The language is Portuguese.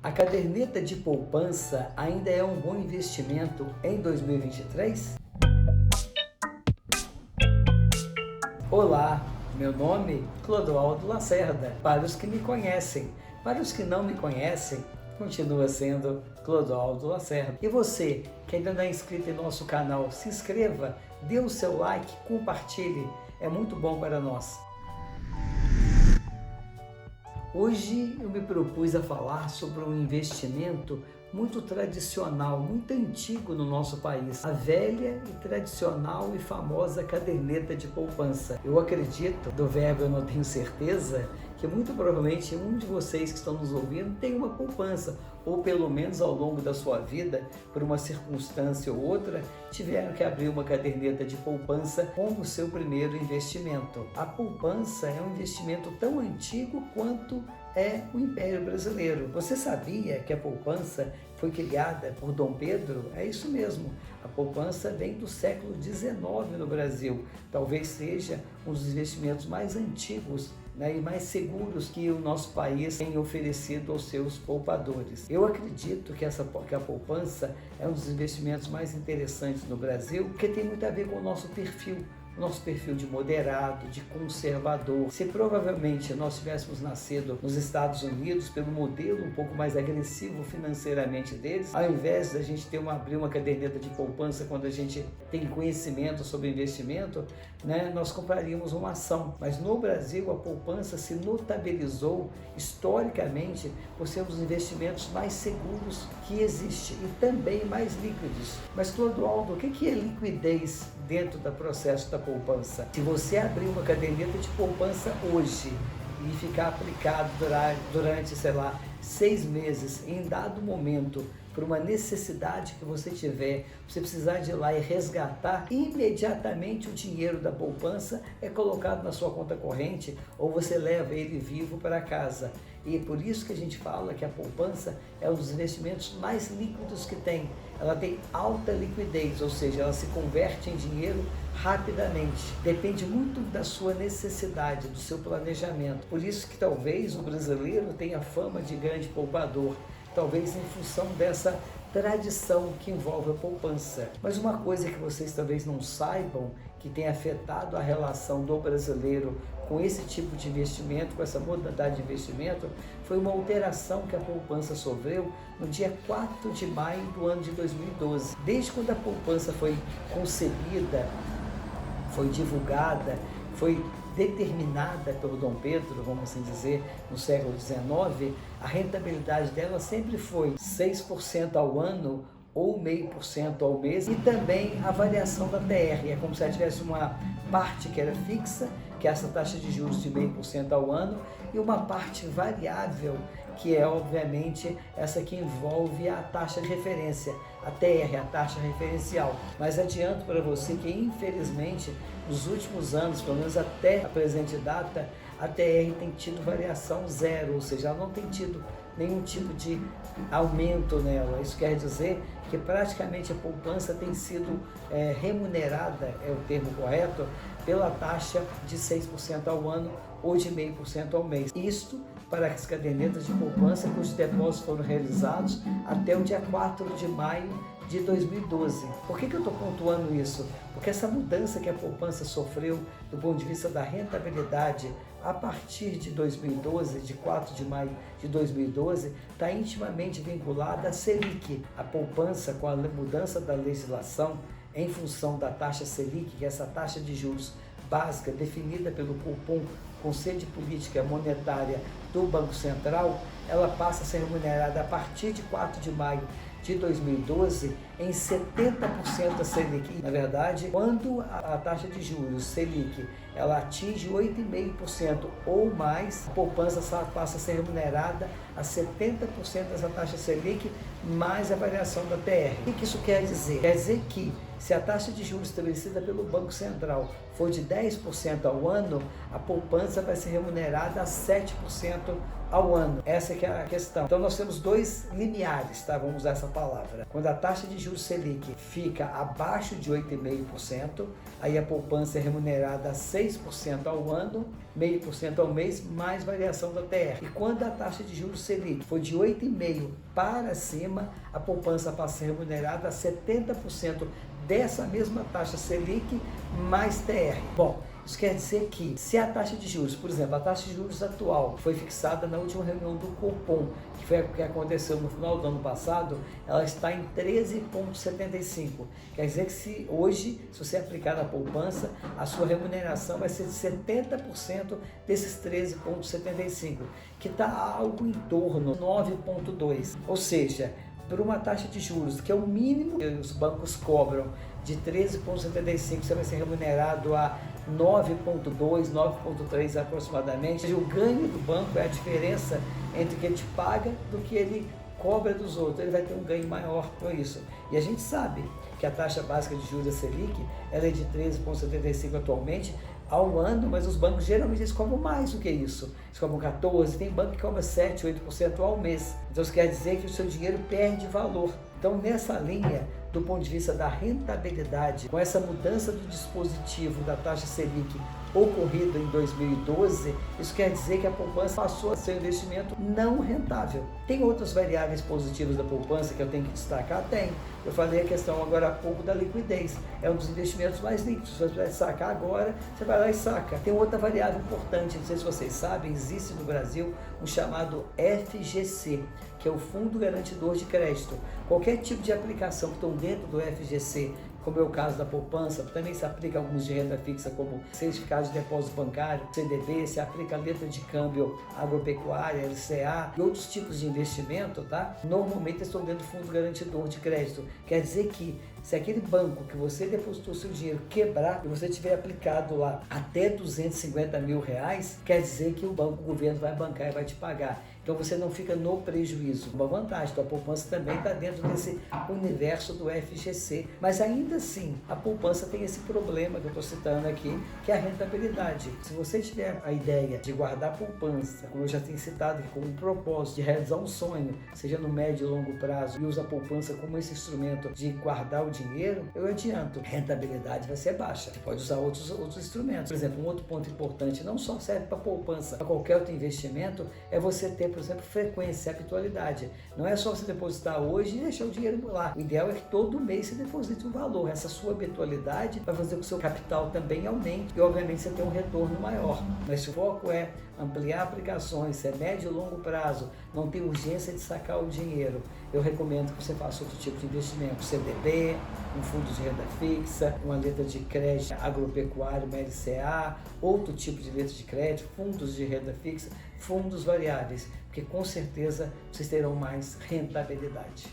A caderneta de poupança ainda é um bom investimento em 2023? Olá, meu nome é Clodoaldo Lacerda. Para os que me conhecem, para os que não me conhecem, continua sendo Clodoaldo Lacerda. E você, que ainda não é inscrito em nosso canal, se inscreva, dê o seu like, compartilhe, é muito bom para nós. Hoje eu me propus a falar sobre um investimento muito tradicional, muito antigo no nosso país, a velha e tradicional e famosa caderneta de poupança. Eu acredito, do verbo eu não tenho certeza, que muito provavelmente um de vocês que estão nos ouvindo tem uma poupança, ou pelo menos ao longo da sua vida, por uma circunstância ou outra, tiveram que abrir uma caderneta de poupança como seu primeiro investimento. A poupança é um investimento tão antigo quanto é o Império Brasileiro. Você sabia que a poupança foi criada por Dom Pedro? É isso mesmo. A poupança vem do século XIX no Brasil. Talvez seja um dos investimentos mais antigos, né, e mais seguros que o nosso país tem oferecido aos seus poupadores. Eu acredito que a poupança é um dos investimentos mais interessantes no Brasil, porque tem muito a ver com o nosso perfil de moderado, de conservador. Se provavelmente nós tivéssemos nascido nos Estados Unidos pelo modelo um pouco mais agressivo financeiramente deles, ao invés da gente abrir uma caderneta de poupança quando a gente tem conhecimento sobre investimento, né, nós compraríamos uma ação. Mas no Brasil a poupança se notabilizou historicamente por ser um dos investimentos mais seguros que existe e também mais líquidos. Mas Clodoaldo, o que é liquidez dentro do processo da poupança? Se você abrir uma caderneta de poupança hoje e ficar aplicado durante, 6 meses, em dado momento, por uma necessidade que você tiver, você precisar de ir lá e resgatar, imediatamente o dinheiro da poupança é colocado na sua conta corrente ou você leva ele vivo para casa. E é por isso que a gente fala que a poupança é um dos investimentos mais líquidos que tem. Ela tem alta liquidez, ou seja, ela se converte em dinheiro rapidamente. Depende muito da sua necessidade, do seu planejamento. Por isso que talvez o brasileiro tenha fama de grande poupador, talvez em função dessa tradição que envolve a poupança. Mas uma coisa que vocês talvez não saibam, que tem afetado a relação do brasileiro com esse tipo de investimento, com essa modalidade de investimento, foi uma alteração que a poupança sofreu no dia 4 de maio do ano de 2012. Desde quando a poupança foi concebida, foi divulgada, foi determinada pelo Dom Pedro, vamos assim dizer, no século XIX, a rentabilidade dela sempre foi 6% ao ano ou 0,5% ao mês, e também a variação da TR, é como se ela tivesse uma parte que era fixa, que é essa taxa de juros de 0,5% ao ano, e uma parte variável, que é obviamente essa que envolve a taxa de referência, a TR, a taxa referencial. Mas adianto para você que infelizmente nos últimos anos, pelo menos até a presente data, a TR tem tido variação zero, ou seja, ela não tem tido nenhum tipo de aumento nela. Isso quer dizer que praticamente a poupança tem sido remunerada, é o termo correto, pela taxa de 6% ao ano ou de 0,5% ao mês. Isto para as cadernetas de poupança cujos depósitos foram realizados até o dia 4 de maio de 2012. Por que eu estou pontuando isso? Porque essa mudança que a poupança sofreu do ponto de vista da rentabilidade a partir de 2012, de 4 de maio de 2012, está intimamente vinculada à Selic. A poupança, com a mudança da legislação em função da taxa Selic, que é essa taxa de juros básica definida pelo Copom, Conselho de Política Monetária do Banco Central, ela passa a ser remunerada a partir de 4 de maio de 2012 em 70% da Selic. Na verdade, quando a taxa de juros Selic ela atinge 8,5% ou mais, a poupança passa a ser remunerada a 70% dessa taxa Selic mais a variação da TR. O que isso quer dizer? Quer dizer que se a taxa de juros estabelecida pelo Banco Central for de 10% ao ano, a poupança vai ser remunerada a 7% ao ano. Essa que é a questão. Então nós temos dois limiares, tá? Vamos usar essa palavra. Quando a taxa de juros Selic fica abaixo de 8,5%, aí a poupança é remunerada a 6% ao ano, 0,5% ao mês, mais variação da TR. E quando a taxa de juros Selic for de 8,5% para cima, a poupança passa a ser remunerada a 70% dessa mesma taxa Selic mais TR. Bom, isso quer dizer que se a taxa de juros, por exemplo, a taxa de juros atual foi fixada na última reunião do Copom, que foi o que aconteceu no final do ano passado, ela está em 13,75. Quer dizer que se hoje, se você aplicar na poupança, a sua remuneração vai ser de 70% desses 13,75, que está algo em torno de 9,2. Ou seja, por uma taxa de juros, que é o mínimo que os bancos cobram, de 13,75, você vai ser remunerado a 9,2, 9,3 aproximadamente. Ou seja, o ganho do banco é a diferença entre o que ele te paga do que ele cobra dos outros. Ele vai ter um ganho maior por isso. E a gente sabe que a taxa básica de juros da Selic ela é de 13,75 atualmente ao ano, mas os bancos geralmente eles cobram mais do que isso. Eles cobram 14%, tem banco que cobra 7%, 8% ao mês. Então isso quer dizer que o seu dinheiro perde valor. Então nessa linha, do ponto de vista da rentabilidade, com essa mudança do dispositivo da taxa Selic ocorrida em 2012, isso quer dizer que a poupança passou a ser um investimento não rentável. Tem outras variáveis positivas da poupança que eu tenho que destacar? Tem. Eu falei a questão agora há pouco da liquidez. É um dos investimentos mais líquidos. Se você vai sacar agora, você vai lá e saca. Tem outra variável importante, não sei se vocês sabem, existe no Brasil um chamado FGC, que é o Fundo Garantidor de Crédito. Qualquer tipo de aplicação que estão dentro do FGC, como é o caso da poupança, também se aplica alguns de renda fixa, como certificado de depósito bancário, CDB, se aplica a letra de câmbio agropecuária, LCA e outros tipos de investimento, tá? Normalmente estão dentro do fundo garantidor de crédito. Quer dizer que se aquele banco que você depositou seu dinheiro quebrar e você tiver aplicado lá até R$250 mil, quer dizer que o governo vai bancar e vai te pagar. Então você não fica no prejuízo. Uma vantagem, então a poupança também está dentro desse universo do FGC. Mas ainda assim, a poupança tem esse problema que eu estou citando aqui, que é a rentabilidade. Se você tiver a ideia de guardar poupança, como eu já tenho citado aqui, com um propósito de realizar um sonho, seja no médio e longo prazo, e usa a poupança como esse instrumento de guardar o dinheiro, eu adianto, a rentabilidade vai ser baixa. Você pode usar outros instrumentos. Por exemplo, um outro ponto importante, não só serve para poupança, para qualquer outro investimento, é você ter, por exemplo, frequência, habitualidade. Não é só você depositar hoje e deixar o dinheiro lá. O ideal é que todo mês você deposite um valor. Essa sua habitualidade vai fazer com que o seu capital também aumente e, obviamente, você tenha um retorno maior. Mas se o foco é ampliar aplicações, se é médio e longo prazo, não tem urgência de sacar o dinheiro, eu recomendo que você faça outro tipo de investimento, CDB, um fundo de renda fixa, uma letra de crédito agropecuário, uma LCA, outro tipo de letra de crédito, fundos de renda fixa, fundos variáveis, porque com certeza vocês terão mais rentabilidade.